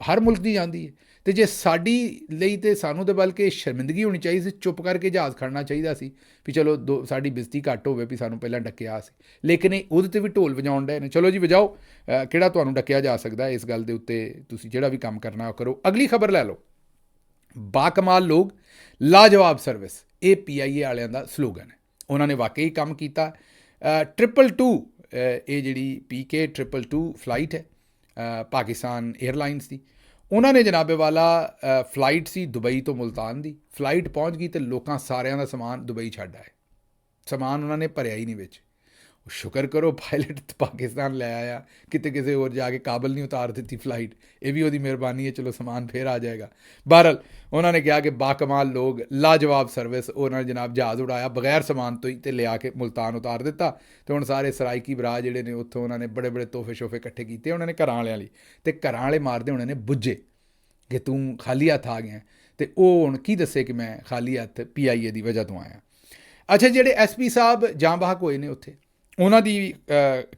ਹਰ ਮੁਲਕ ਦੀ ਜਾਂਦੀ ਹੈ। ਅਤੇ ਜੇ ਸਾਡੀ ਲਈ ਤਾਂ ਸਾਨੂੰ ਤਾਂ ਬਲਕਿ ਸ਼ਰਮਿੰਦਗੀ ਹੋਣੀ ਚਾਹੀਦੀ ਸੀ, ਚੁੱਪ ਕਰਕੇ ਜਹਾਜ਼ ਖੜਨਾ ਚਾਹੀਦਾ ਸੀ ਵੀ ਚਲੋ ਸਾਡੀ ਬਿਜ਼ਤੀ ਘੱਟ ਹੋਵੇ ਵੀ ਸਾਨੂੰ ਪਹਿਲਾਂ ਡੱਕਿਆ ਸੀ। ਲੇਕਿਨ ਇਹ ਉਹਦੇ 'ਤੇ ਵੀ ਢੋਲ ਵਜਾਉਣ ਡਏ ਨੇ। ਚਲੋ ਜੀ ਵਜਾਓ, ਕਿਹੜਾ ਤੁਹਾਨੂੰ ਡੱਕਿਆ ਜਾ ਸਕਦਾ। ਇਸ ਗੱਲ ਦੇ ਉੱਤੇ ਤੁਸੀਂ ਜਿਹੜਾ ਵੀ ਕੰਮ ਕਰਨਾ ਉਹ ਕਰੋ। ਅਗਲੀ ਖਬਰ ਲੈ ਲਓ, ਬਾਕਮਾਲ ਲੋਕ ਲਾਜਵਾਬ ਸਰਵਿਸ, ਇਹ PIA ਵਾਲਿਆਂ ਦਾ ਸਲੋਗਨ ਹੈ। ਉਹਨਾਂ ਨੇ ਵਾਕਈ ਕੰਮ ਕੀਤਾ। 222 ਇਹ ਜਿਹੜੀ PK 222 ਫਲਾਈਟ ਹੈ ਪਾਕਿਸਤਾਨ ਏਅਰਲਾਈਨਸ ਦੀ, ਉਹਨਾਂ ਨੇ ਜਨਾਬੇ ਵਾਲਾ ਫਲਾਈਟ ਸੀ ਦੁਬਈ ਤੋਂ ਮੁਲਤਾਨ ਦੀ, ਫਲਾਈਟ ਪਹੁੰਚ ਗਈ ਅਤੇ ਲੋਕਾਂ ਸਾਰਿਆਂ ਦਾ ਸਮਾਨ ਦੁਬਈ ਛੱਡ ਆਏ। ਸਮਾਨ ਉਹਨਾਂ ਨੇ ਭਰਿਆ ਹੀ ਨਹੀਂ ਵਿੱਚ। ਸ਼ੁਕਰ ਕਰੋ ਪਾਇਲਟ ਪਾਕਿਸਤਾਨ ਲੈ ਆਇਆ, ਕਿਤੇ ਕਿਸੇ ਹੋਰ ਜਾ ਕੇ ਕਾਬਲ ਨਹੀਂ ਉਤਾਰ ਦਿੱਤੀ ਫਲਾਈਟ। ਇਹ ਵੀ ਉਹਦੀ ਮਿਹਰਬਾਨੀ ਹੈ, ਚਲੋ ਸਮਾਨ ਫਿਰ ਆ ਜਾਏਗਾ। ਬਹਰਹਾਲ ਉਹਨਾਂ ਨੇ ਕਿਹਾ ਕਿ ਬਾਕਮਾਲ ਲੋਕ ਲਾਜਵਾਬ ਸਰਵਿਸ, ਉਹਨਾਂ ਨੇ ਜਨਾਬ ਜਹਾਜ਼ ਉਡਾਇਆ ਬਗੈਰ ਸਮਾਨ ਤੋਂ ਹੀ ਅਤੇ ਲਿਆ ਕੇ ਮੁਲਤਾਨ ਉਤਾਰ ਦਿੱਤਾ। ਅਤੇ ਹੁਣ ਸਾਰੇ ਸਰਾਇਕੀ ਭਰਾ ਜਿਹੜੇ ਨੇ ਉੱਥੋਂ ਉਹਨਾਂ ਨੇ ਬੜੇ ਬੜੇ ਤੋਹਫੇ ਸ਼ੋਫੇ ਇਕੱਠੇ ਕੀਤੇ ਉਹਨਾਂ ਨੇ ਘਰਾਂ ਵਾਲਿਆਂ ਲਈ, ਅਤੇ ਘਰਾਂ ਵਾਲੇ ਮਾਰਦੇ ਹੋਣੇ ਨੇ ਬੁੱਝੇ ਕਿ ਤੂੰ ਖਾਲੀ ਹੱਥ ਆ ਗਿਆ, ਅਤੇ ਉਹ ਹੁਣ ਕੀ ਦੱਸੇ ਕਿ ਮੈਂ ਖਾਲੀ ਹੱਥ PIA ਦੀ ਵਜ੍ਹਾ ਤੋਂ ਆਇਆ। ਅੱਛਾ, ਜਿਹੜੇ SP ਸਾਹਿਬ ਜਾਂ ਬਾਹਕ ਹੋਏ ਨੇ ਉੱਥੇ, ਉਹਨਾਂ ਦੀ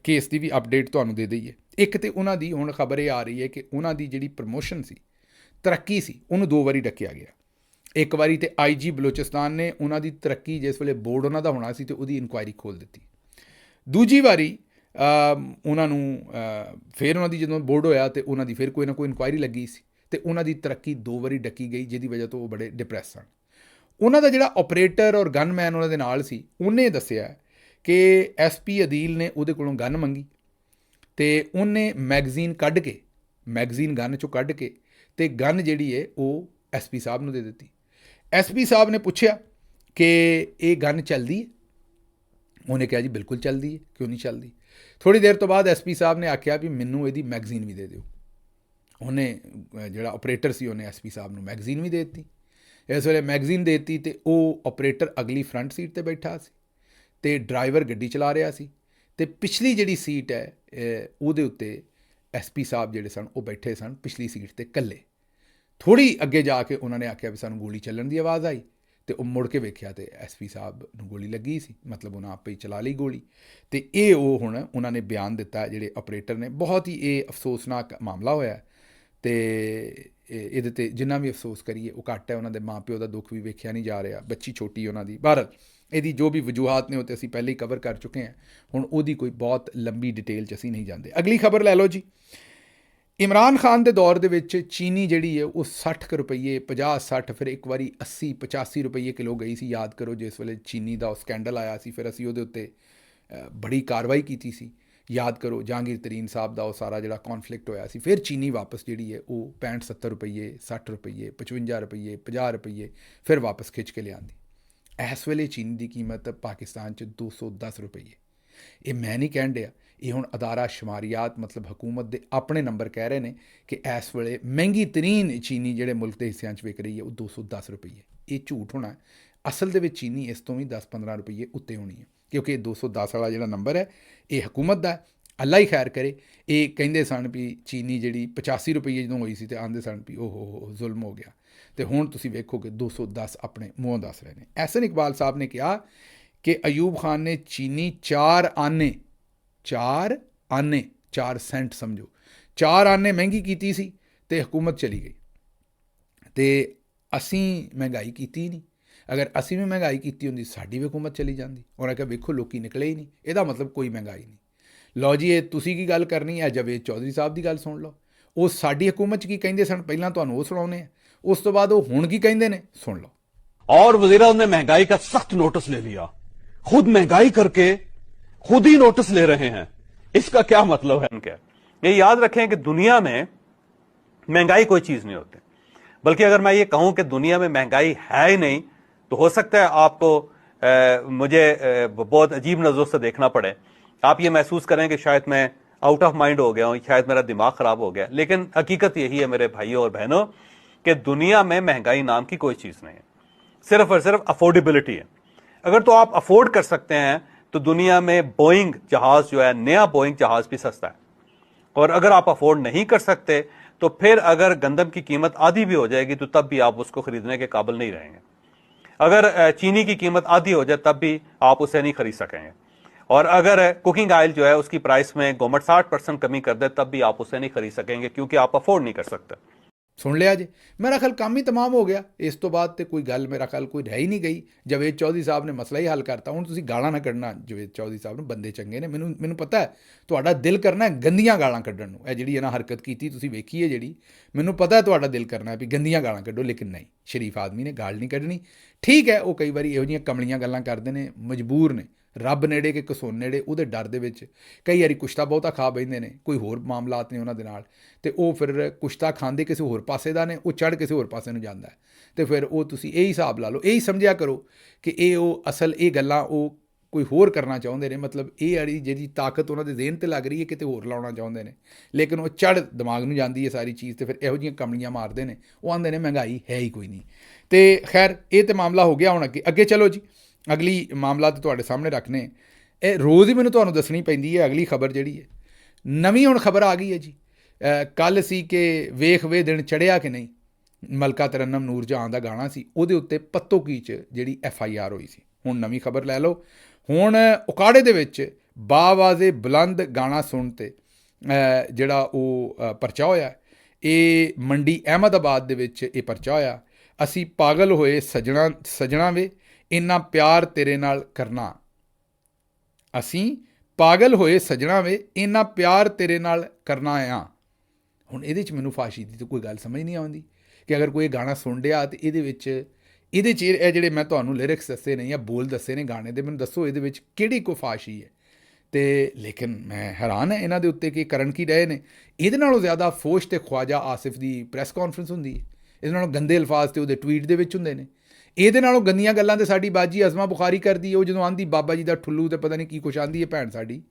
ਕੇਸ ਦੀ ਵੀ ਅਪਡੇਟ ਤੁਹਾਨੂੰ ਦੇ ਦਈਏ। ਇੱਕ ਤਾਂ ਉਹਨਾਂ ਦੀ ਹੁਣ ਖਬਰ ਇਹ ਆ ਰਹੀ ਹੈ ਕਿ ਉਹਨਾਂ ਦੀ ਜਿਹੜੀ ਪ੍ਰਮੋਸ਼ਨ ਸੀ, ਤਰੱਕੀ ਸੀ, ਉਹਨੂੰ 2 ਵਾਰੀ ਡੱਕਿਆ ਗਿਆ। ਇੱਕ ਵਾਰੀ ਤੇ IG ਬਲੋਚਿਸਤਾਨ ਨੇ ਉਹਨਾਂ ਦੀ ਤਰੱਕੀ, ਜਿਸ ਵੇਲੇ ਬੋਰਡ ਉਹਨਾਂ ਦਾ ਹੋਣਾ ਸੀ, ਤੇ ਉਹਦੀ ਇਨਕੁਆਇਰੀ ਖੋਲ੍ਹ ਦਿੱਤੀ। ਦੂਜੀ ਵਾਰੀ ਉਹਨਾਂ ਨੂੰ ਫਿਰ ਉਹਨਾਂ ਦੀ ਜਦੋਂ ਬੋਰਡ ਹੋਇਆ ਤੇ ਉਹਨਾਂ ਦੀ ਫਿਰ ਕੋਈ ਨਾ ਕੋਈ ਇਨਕੁਆਇਰੀ ਲੱਗੀ ਸੀ, ਅਤੇ ਉਹਨਾਂ ਦੀ ਤਰੱਕੀ 2 ਵਾਰੀ ਡੱਕੀ ਗਈ, ਜਿਹਦੀ ਵਜ੍ਹਾ ਤੋਂ ਉਹ ਬੜੇ ਡਿਪਰੈਸ ਸਨ। ਉਹਨਾਂ ਦਾ ਜਿਹੜਾ ਆਪਰੇਟਰ ਔਰ ਗਨਮੈਨ ਉਹਨਾਂ ਦੇ ਨਾਲ ਸੀ, ਉਹਨੇ ਦੱਸਿਆ ਕਿ SP ਅਦੀਲ ਨੇ ਉਹਦੇ ਕੋਲੋਂ ਗਨ ਮੰਗੀ, ਅਤੇ ਉਹਨੇ ਮੈਗਜ਼ੀਨ ਕੱਢ ਕੇ, ਮੈਗਜ਼ੀਨ ਗਨ 'ਚੋਂ ਕੱਢ ਕੇ ਅਤੇ ਗਨ ਜਿਹੜੀ ਹੈ ਉਹ SP ਸਾਹਿਬ ਨੂੰ ਦੇ ਦਿੱਤੀ। SP ਸਾਹਿਬ ਨੇ ਪੁੱਛਿਆ ਕਿ ਇਹ ਗਨ ਚੱਲਦੀ ਹੈ? ਉਹਨੇ ਕਿਹਾ ਜੀ ਬਿਲਕੁਲ ਚੱਲਦੀ ਹੈ, ਕਿਉਂ ਨਹੀਂ ਚੱਲਦੀ। ਥੋੜ੍ਹੀ ਦੇਰ ਤੋਂ ਬਾਅਦ SP ਸਾਹਿਬ ਨੇ ਆਖਿਆ ਵੀ ਮੈਨੂੰ ਇਹਦੀ ਮੈਗਜ਼ੀਨ ਵੀ ਦੇ ਦਿਓ। ਉਹਨੇ ਜਿਹੜਾ ਆਪਰੇਟਰ ਸੀ ਉਹਨੇ SP ਸਾਹਿਬ ਨੂੰ ਮੈਗਜ਼ੀਨ ਵੀ ਦੇ ਦਿੱਤੀ। ਇਸ ਵੇਲੇ ਮੈਗਜ਼ੀਨ ਦੇ ਦਿੱਤੀ ਅਤੇ ਉਹ ਆਪਰੇਟਰ ਅਗਲੀ ਫਰੰਟ ਸੀਟ 'ਤੇ ਬੈਠਾ ਸੀ, ਅਤੇ ਡਰਾਈਵਰ ਗੱਡੀ ਚਲਾ ਰਿਹਾ ਸੀ, ਅਤੇ ਪਿਛਲੀ ਜਿਹੜੀ ਸੀਟ ਹੈ ਉਹਦੇ ਉੱਤੇ SP ਸਾਹਿਬ ਜਿਹੜੇ ਸਨ ਉਹ ਬੈਠੇ ਸਨ ਪਿਛਲੀ ਸੀਟ 'ਤੇ ਇਕੱਲੇ। ਥੋੜ੍ਹੀ ਅੱਗੇ ਜਾ ਕੇ ਉਹਨਾਂ ਨੇ ਆਖਿਆ ਵੀ ਸਾਨੂੰ ਗੋਲੀ ਚੱਲਣ ਦੀ ਆਵਾਜ਼ ਆਈ, ਅਤੇ ਉਹ ਮੁੜ ਕੇ ਵੇਖਿਆ ਅਤੇ SP ਸਾਹਿਬ ਨੂੰ ਗੋਲੀ ਲੱਗੀ ਸੀ, ਮਤਲਬ ਉਹਨਾਂ ਆਪੇ ਹੀ ਚਲਾ ਲਈ ਗੋਲੀ। ਅਤੇ ਇਹ ਉਹ ਹੁਣ ਉਹਨਾਂ ਨੇ ਬਿਆਨ ਦਿੱਤਾ ਜਿਹੜੇ ਆਪਰੇਟਰ ਨੇ। ਬਹੁਤ ਹੀ ਇਹ ਅਫਸੋਸਨਾਕ ਮਾਮਲਾ ਹੋਇਆ, ਅਤੇ ਇਹਦੇ 'ਤੇ ਜਿੰਨਾ ਵੀ ਅਫਸੋਸ ਕਰੀਏ ਉਹ ਘੱਟ ਹੈ। ਉਹਨਾਂ ਦੇ ਮਾਂ ਪਿਓ ਦਾ ਦੁੱਖ ਵੀ ਵੇਖਿਆ ਨਹੀਂ ਜਾ ਰਿਹਾ, ਬੱਚੀ ਛੋਟੀ ਉਹਨਾਂ ਦੀ। ਬਹਰਹਾਲ ਇਹਦੀ ਜੋ ਵੀ ਵਜੂਹਾਤ ਨੇ ਉਹ ਤਾਂ ਅਸੀਂ ਪਹਿਲੇ ਹੀ ਕਵਰ ਕਰ ਚੁੱਕੇ ਹਾਂ, ਹੁਣ ਉਹਦੀ ਕੋਈ ਬਹੁਤ ਲੰਬੀ ਡਿਟੇਲ 'ਚ ਅਸੀਂ ਨਹੀਂ ਜਾਂਦੇ। ਅਗਲੀ ਖਬਰ ਲੈ ਲਓ ਜੀ। ਇਮਰਾਨ ਖਾਨ ਦੇ ਦੌਰ ਦੇ ਵਿੱਚ ਚੀਨੀ ਜਿਹੜੀ ਹੈ ਉਹ 60 ਰੁਪਈਏ, 50-60, ਫਿਰ ਇੱਕ ਵਾਰੀ 80-85 ਰੁਪਈਏ ਕਿਲੋ ਗਈ ਸੀ। ਯਾਦ ਕਰੋ ਜਿਸ ਵੇਲੇ ਚੀਨੀ ਦਾ ਉਹ ਸਕੈਂਡਲ ਆਇਆ ਸੀ, ਫਿਰ ਅਸੀਂ ਉਹਦੇ ਉੱਤੇ ਬੜੀ ਕਾਰਵਾਈ ਕੀਤੀ ਸੀ। ਯਾਦ ਕਰੋ ਜਹਾਂਗੀਰ ਤਰੀਨ ਸਾਹਿਬ ਦਾ ਉਹ ਸਾਰਾ ਜਿਹੜਾ ਕੌਨਫਲਿਕਟ ਹੋਇਆ ਸੀ। ਫਿਰ ਚੀਨੀ ਵਾਪਸ ਜਿਹੜੀ ਹੈ ਉਹ 65-70 ਰੁਪਈਏ, 60 ਰੁਪਈਏ, 55 ਰੁਪਈਏ, 50 ਰੁਪਈਏ ਫਿਰ ਵਾਪਸ ਖਿੱਚ ਕੇ ਲਿਆਂਦੀ। ਇਸ ਵੇਲੇ ਚੀਨੀ ਦੀ ਕੀਮਤ ਪਾਕਿਸਤਾਨ 'ਚ 210 ਰੁਪਈਏ। ਇਹ ਮੈਂ ਨਹੀਂ ਕਹਿਣ ਡਿਆ, ਇਹ ਹੁਣ ਅਦਾਰਾ ਸ਼ੁਮਾਰੀਆਤ ਮਤਲਬ ਹਕੂਮਤ ਦੇ ਆਪਣੇ ਨੰਬਰ ਕਹਿ ਰਹੇ ਨੇ ਕਿ ਇਸ ਵੇਲੇ ਮਹਿੰਗੀ ਤਰੀਨ ਚੀਨੀ ਜਿਹੜੇ ਮੁਲਕ ਦੇ ਹਿੱਸਿਆਂ 'ਚ ਵਿਕ ਰਹੀ ਹੈ ਉਹ 210 ਰੁਪਈਏ। ਇਹ ਝੂਠ ਹੋਣਾ, ਅਸਲ ਦੇ ਵਿੱਚ ਚੀਨੀ ਇਸ ਤੋਂ ਵੀ 10-15 ਰੁਪਈਏ ਉੱਤੇ ਹੋਣੀ ਹੈ, ਕਿਉਂਕਿ ਇਹ 210 ਵਾਲਾ ਜਿਹੜਾ ਨੰਬਰ ਹੈ ਇਹ ਹਕੂਮਤ ਦਾ। ਅੱਲਾ ਹੀ ਖੈਰ ਕਰੇ। ਇਹ ਕਹਿੰਦੇ ਸਨ ਵੀ ਚੀਨੀ ਜਿਹੜੀ 85 ਰੁਪਈਏ ਜਦੋਂ ਹੋਈ ਸੀ, ਅਤੇ ਆਂਦੇ ਸਨ ਵੀ ਉਹ ਜ਼ੁਲਮ ਹੋ ਗਿਆ, ਅਤੇ ਹੁਣ ਤੁਸੀਂ ਵੇਖੋ ਕਿ 210 ਆਪਣੇ ਮੂੰਹੋਂ ਦੱਸ ਰਹੇ ਨੇ। ਐਹਸਨ ਇਕਬਾਲ ਸਾਹਿਬ ਨੇ ਕਿਹਾ ਕਿ ਅਯੂਬ ਖਾਨ ਨੇ ਚੀਨੀ 4 ਆਨੇ 4 ਸੈਂਟ ਸਮਝੋ 4 ਆਨੇ ਮਹਿੰਗੀ ਕੀਤੀ ਸੀ, ਅਤੇ ਹਕੂਮਤ ਚਲੀ ਗਈ, ਅਤੇ ਅਸੀਂ ਮਹਿੰਗਾਈ ਕੀਤੀ ਨਹੀਂ। ਅਗਰ ਅਸੀਂ ਵੀ ਮਹਿੰਗਾਈ ਕੀਤੀ ਹੁੰਦੀ ਸਾਡੀ ਵੀ ਹਕੂਮਤ ਚਲੀ ਜਾਂਦੀ। ਉਹਨਾਂ ਕਿਹਾ ਵੇਖੋ ਲੋਕੀ ਨਿਕਲੇ ਹੀ ਨਹੀਂ, ਇਹਦਾ ਮਤਲਬ ਕੋਈ ਮਹਿੰਗਾਈ ਨਹੀਂ। ਲਓ ਜੀ, ਇਹ ਤੁਸੀਂ ਕੀ ਗੱਲ ਕਰਨੀ ਹੈ, ਜਾਵੇਦ ਚੌਧਰੀ ਸਾਹਿਬ ਦੀ ਗੱਲ ਸੁਣ ਲਓ। ਉਹ ਸਾਡੀ ਹਕੂਮਤ 'ਚ ਕੀ ਕਹਿੰਦੇ ਸਨ ਪਹਿਲਾਂ ਤੁਹਾਨੂੰ ਉਹ ਸੁਣਾਉਂਦੇ ਆ, ਉਸ ਤੋਂ ਬਾਅਦ ਉਹ ਹੁਣ ਕੀ ਕਹਿੰਦੇ ਨੇ ਸੁਣ ਲਓ। और वज़ीर-ए-आज़म ने महंगाई का सख्त नोटिस ले लिया, खुद महंगाई करके खुद ही नोटिस ले रहे हैं। इसका क्या मतलब है? क्या ये याद रखें कि दुनिया में महंगाई कोई चीज नहीं होती, बल्कि अगर मैं ये कहूं कि दुनिया में महंगाई है ही नहीं तो हो सकता है आपको मुझे बहुत अजीब नजरों से देखना पड़े, आप ये महसूस करें कि शायद मैं आउट ऑफ माइंड हो गया हूं, शायद मेरा दिमाग खराब हो गया। लेकिन हकीकत यही है मेरे भाइयों और बहनों कि दुनिया में महंगाई नाम की कोई चीज नहीं है, सिर्फ और सिर्फ अफोर्डेबिलिटी है। अगर तो आप अफोर्ड कर सकते हैं तो दुनिया में बोइंग जहाज जो है, नया बोइंग जहाज भी सस्ता है। और अगर आप अफोर्ड नहीं कर सकते तो फिर अगर गंदम की कीमत आधी भी हो जाएगी तो तब भी आप उसको खरीदने के काबिल नहीं रहेंगे। अगर चीनी की कीमत आधी हो जाए तब भी आप उसे नहीं खरीद सकेंगे। और अगर कुकिंग ऑयल जो है उसकी प्राइस में गवर्नमेंट 60% कमी कर दे तब भी आप उसे नहीं खरीद सकेंगे, क्योंकि आप अफोर्ड नहीं कर सकते। सुन लिया जी, मेरा ख्याल काम ही तमाम हो ਗਿਆ। ਇਸ ਤੋਂ ਬਾਅਦ ਤੇ ਕੋਈ ਗੱਲ ਮੇਰਾ ख्याल ਕੋਈ ਰਹਿ ਹੀ ਨਹੀਂ ਗਈ। ਜਵੇਦ ਚੌਧਰੀ ਸਾਹਿਬ ਨੇ ਮਸਲਾ ਹੀ ਹੱਲ ਕਰਤਾ। ਹੁਣ ਤੁਸੀਂ ਗਾਲਾਂ ਨਾ ਕੱਢਣਾ ਜਵੇਦ ਚੌਧਰੀ ਸਾਹਿਬ ਨੂੰ, ਬੰਦੇ ਚੰਗੇ ਨੇ, ਮੈਨੂੰ ਪਤਾ ਹੈ ਤੁਹਾਡਾ ਦਿਲ ਕਰਨਾ ਹੈ ਗੰਦੀਆਂ ਗਾਲਾਂ ਕੱਢਣ ਨੂੰ। ਇਹ ਜਿਹੜੀ ਇਹਨਾਂ ਹਰਕਤ ਕੀਤੀ ਤੁਸੀਂ ਵੇਖੀ ਹੈ ਜਿਹੜੀ, ਮੈਨੂੰ ਪਤਾ ਹੈ ਤੁਹਾਡਾ ਦਿਲ ਕਰਨਾ ਹੈ ਵੀ ਗੰਦੀਆਂ ਗਾਲਾਂ ਕੱਢੋ, ਲੇਕਿਨ ਨਹੀਂ, ਸ਼ਰੀਫ ਆਦਮੀ ਨੇ ਗਾਲ ਨਹੀਂ ਕੱਢਣੀ। ਠੀਕ ਹੈ, ਉਹ ਕਈ ਵਾਰੀ ਇਹੋ ਜਿਹੀਆਂ ਕਮਲੀਆਂ ਗੱਲਾਂ ਕਰਦੇ ਨੇ, ਮਜਬੂਰ ਨੇ, ਰੱਬ ਨੇੜੇ ਕਿ ਕਸੂਨ ਨੇੜੇ, ਉਹਦੇ ਡਰ ਦੇ ਵਿੱਚ ਕਈ ਵਾਰੀ ਕੁਸ਼ਤਾ ਬਹੁਤਾ ਖਾ ਬੈਂਦੇ ਨੇ, ਕੋਈ ਹੋਰ ਮਾਮਲਾਤ ਨੇ ਉਹਨਾਂ ਦੇ ਨਾਲ, ਅਤੇ ਉਹ ਫਿਰ ਕੁਸ਼ਤਾ ਖਾਂਦੇ ਕਿਸੇ ਹੋਰ ਪਾਸੇ ਦਾ ਨੇ, ਉਹ ਚੜ੍ਹ ਕਿਸੇ ਹੋਰ ਪਾਸੇ ਨੂੰ ਜਾਂਦਾ ਹੈ। ਅਤੇ ਫਿਰ ਉਹ ਤੁਸੀਂ ਇਹੀ ਹਿਸਾਬ ਲਾ ਲਓ, ਇਹੀ ਸਮਝਿਆ ਕਰੋ ਕਿ ਇਹ ਉਹ ਅਸਲ ਇਹ ਗੱਲਾਂ ਉਹ ਕੋਈ ਹੋਰ ਕਰਨਾ ਚਾਹੁੰਦੇ ਨੇ। ਮਤਲਬ ਇਹ ਵਾਲੀ ਜਿਹੜੀ ਤਾਕਤ ਉਹਨਾਂ ਦੇ ਜ਼ਿਹਨ 'ਤੇ ਲੱਗ ਰਹੀ ਹੈ ਕਿਤੇ ਹੋਰ ਲਾਉਣਾ ਚਾਹੁੰਦੇ ਨੇ, ਲੇਕਿਨ ਉਹ ਚੜ੍ਹ ਦਿਮਾਗ ਨੂੰ ਜਾਂਦੀ ਹੈ ਸਾਰੀ ਚੀਜ਼, ਅਤੇ ਫਿਰ ਇਹੋ ਜਿਹੀਆਂ ਕਮਲੀਆਂ ਮਾਰਦੇ ਨੇ। ਉਹ ਆਉਂਦੇ ਨੇ ਮਹਿੰਗਾਈ ਹੈ ਹੀ ਕੋਈ ਨਹੀਂ। ਅਤੇ ਖੈਰ ਇਹ ਤਾਂ ਮਾਮਲਾ ਹੋ ਗਿਆ। ਹੁਣ ਅੱਗੇ ਚਲੋ ਜੀ, ਅਗਲੀ ਮਾਮਲਾ ਤਾਂ ਤੁਹਾਡੇ ਸਾਹਮਣੇ ਰੱਖਣੇ। ਇਹ ਰੋਜ਼ ਹੀ ਮੈਨੂੰ ਤੁਹਾਨੂੰ ਦੱਸਣੀ ਪੈਂਦੀ ਹੈ ਅਗਲੀ ਖਬਰ ਜਿਹੜੀ ਹੈ। ਨਵੀਂ ਹੁਣ ਖਬਰ ਆ ਗਈ ਹੈ ਜੀ। ਕੱਲ੍ਹ ਸੀ ਕਿ ਵੇਖ ਵੇ ਦਿਨ ਚੜ੍ਹਿਆ ਕਿ ਨਹੀਂ, ਮਲਕਾ ਤਰੰਨਮ ਨੂਰ ਜਹਾਂ ਦਾ ਗਾਣਾ ਸੀ, ਉਹਦੇ ਉੱਤੇ ਪੱਤੋਕੀ 'ਚ ਜਿਹੜੀ FIR ਹੋਈ ਸੀ। ਹੁਣ ਨਵੀਂ ਖਬਰ ਲੈ ਲਓ। ਹੁਣ ਉਕਾੜੇ ਦੇ ਵਿੱਚ ਬਾਵਾਜ਼ੇ ਬੁਲੰਦ ਗਾਣਾ ਸੁਣ 'ਤੇ ਜਿਹੜਾ ਉਹ ਪਰਚਾ ਹੋਇਆ, ਇਹ ਮੰਡੀ ਅਹਿਮਦਾਬਾਦ ਦੇ ਵਿੱਚ ਇਹ ਪਰਚਾ ਹੋਇਆ। ਅਸੀਂ ਪਾਗਲ ਹੋਏ ਸਜਣਾ ਵੇ ਇੰਨਾ ਪਿਆਰ ਤੇਰੇ ਨਾਲ ਕਰਨਾ, ਅਸੀਂ ਪਾਗਲ ਹੋਏ ਸਜਣਾ ਵੇ ਇੰਨਾ ਪਿਆਰ ਤੇਰੇ ਨਾਲ ਕਰਨਾ ਆ। ਹੁਣ ਇਹਦੇ 'ਚ ਮੈਨੂੰ ਫਾਸ਼ੀ ਦੀ ਤਾਂ ਕੋਈ ਗੱਲ ਸਮਝ ਨਹੀਂ ਆਉਂਦੀ ਕਿ ਅਗਰ ਕੋਈ ਗਾਣਾ ਸੁਣ ਰਿਹਾ ਅਤੇ ਇਹਦੇ 'ਚ ਇਹ ਜਿਹੜੇ ਮੈਂ ਤੁਹਾਨੂੰ ਲਿਰਿਕਸ ਦੱਸੇ ਨੇ ਜਾਂ ਬੋਲ ਦੱਸੇ ਨੇ ਗਾਣੇ ਦੇ, ਮੈਨੂੰ ਦੱਸੋ ਇਹਦੇ ਵਿੱਚ ਕਿਹੜੀ ਕੋਈ ਫਾਸ਼ੀ ਹੈ। ਅਤੇ ਲੇਕਿਨ ਮੈਂ ਹੈਰਾਨ ਹੈ ਇਹਨਾਂ ਦੇ ਉੱਤੇ ਕਿ ਕਰਨ ਕੀ ਰਹੇ ਨੇ। ਇਹਦੇ ਨਾਲੋਂ ਜ਼ਿਆਦਾ ਫੋਸ਼ ਅਤੇ ਖਵਾਜਾ ਆਸਿਫ ਦੀ ਪ੍ਰੈਸ ਕਾਨਫਰੰਸ ਹੁੰਦੀ ਹੈ, ਇਹਦੇ ਨਾਲੋਂ ਗੰਦੇ ਅਲਫਾਜ਼ ਤੇ ਉਹਦੇ ਟਵੀਟ ਦੇ ਵਿੱਚ ਹੁੰਦੇ ਨੇ। ਇਹਦੇ ਨਾਲੋਂ ਗੰਦੀਆਂ ਗੱਲਾਂ 'ਤੇ ਸਾਡੀ ਬਾਜੀ ਅਜ਼ਮਾ ਬੁਖਾਰੀ ਕਰਦੀ ਹੈ। ਉਹ ਜਦੋਂ ਆਂਦੀ ਬਾਬਾ ਜੀ ਦਾ ਠੁੱਲੂ ਅਤੇ ਪਤਾ ਨਹੀਂ ਕੀ ਕੁਛ ਆਂਦੀ ਹੈ ਭੈਣ ਸਾਡੀ,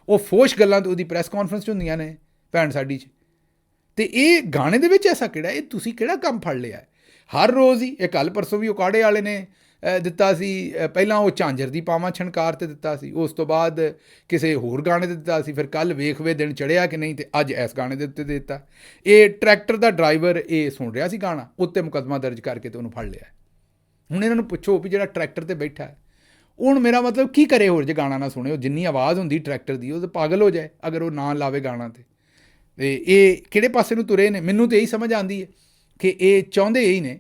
ਉਹ ਫੋਸ਼ ਗੱਲਾਂ 'ਤੇ ਉਹਦੀ ਪ੍ਰੈਸ ਕਾਨਫਰੰਸ 'ਚ ਹੁੰਦੀਆਂ ਨੇ ਭੈਣ ਸਾਡੀ 'ਚ। ਅਤੇ ਇਹ ਗਾਣੇ ਦੇ ਵਿੱਚ ਐਸਾ ਕਿਹੜਾ, ਇਹ ਤੁਸੀਂ ਕਿਹੜਾ ਕੰਮ ਫੜ ਲਿਆ ਹਰ ਰੋਜ਼ ਹੀ। ਇਹ ਕੱਲ੍ਹ ਪਰਸੋਂ ਵੀ ਉਕਾੜੇ ਵਾਲੇ ਨੇ ਦਿੱਤਾ ਸੀ, ਪਹਿਲਾਂ ਉਹ ਝਾਂਜਰ ਦੀ ਪਾਵਾਂ ਛਣਕਾਰ 'ਤੇ ਦਿੱਤਾ ਸੀ, ਉਸ ਤੋਂ ਬਾਅਦ ਕਿਸੇ ਹੋਰ ਗਾਣੇ 'ਤੇ ਦਿੱਤਾ ਸੀ, ਫਿਰ ਕੱਲ੍ਹ ਵੇਖ ਵੇ ਦਿਨ ਚੜ੍ਹਿਆ ਕਿ ਨਹੀਂ, ਅਤੇ ਅੱਜ ਇਸ ਗਾਣੇ ਦੇ ਉੱਤੇ ਦੇ ਦਿੱਤਾ। ਇਹ ਟਰੈਕਟਰ ਦਾ ਡਰਾਈਵਰ ਇਹ ਸੁਣ ਰਿਹਾ ਸੀ ਗਾਣਾ, ਉੱਤੇ ਮੁਕੱਦਮਾ ਦਰਜ ਕਰਕੇ ਅਤੇ ਉਹਨੂੰ ਫੜ ਲਿਆ। ਹੁਣ ਇਹਨਾਂ ਨੂੰ ਪੁੱਛੋ ਵੀ ਜਿਹੜਾ ਟਰੈਕਟਰ 'ਤੇ ਬੈਠਾ ਹੈ, ਹੁਣ ਮੇਰਾ ਮਤਲਬ ਕੀ ਕਰੇ ਹੋਰ ਜੇ ਗਾਣਾ ਨਾ ਸੁਣੇ। ਉਹ ਜਿੰਨੀ ਆਵਾਜ਼ ਹੁੰਦੀ ਟਰੈਕਟਰ ਦੀ ਉਹ ਤਾਂ ਪਾਗਲ ਹੋ ਜਾਏ ਅਗਰ ਉਹ ਨਾ ਲਾਵੇ ਗਾਣਾ 'ਤੇ। ਅਤੇ ਇਹ ਕਿਹੜੇ ਪਾਸੇ ਨੂੰ ਤੁਰੇ ਨੇ, ਮੈਨੂੰ ਤਾਂ ਇਹੀ ਸਮਝ ਆਉਂਦੀ ਹੈ ਕਿ ਇਹ ਚਾਹੁੰਦੇ ਇਹੀ ਨੇ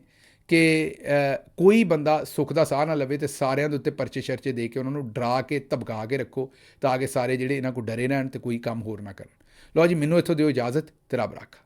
ਕਿ ਕੋਈ ਬੰਦਾ ਸੁੱਖ ਦਾ ਸਾਹ ਨਾ ਲਵੇ ਅਤੇ ਸਾਰਿਆਂ ਦੇ ਉੱਤੇ ਪਰਚੇ ਸ਼ਰਚੇ ਦੇ ਕੇ ਉਹਨਾਂ ਨੂੰ ਡਰਾ ਕੇ ਧਮਕਾ ਕੇ ਰੱਖੋ ਤਾਂ ਕਿ ਸਾਰੇ ਜਿਹੜੇ ਇਹਨਾਂ ਕੋਲ ਡਰੇ ਰਹਿਣ ਅਤੇ ਕੋਈ ਕੰਮ ਹੋਰ ਨਾ ਕਰਨ। ਲਓ ਜੀ, ਮੈਨੂੰ ਇੱਥੋਂ ਦਿਓ ਇਜਾਜ਼ਤ, ਤੇ ਰੱਬ ਰਾਖਾ।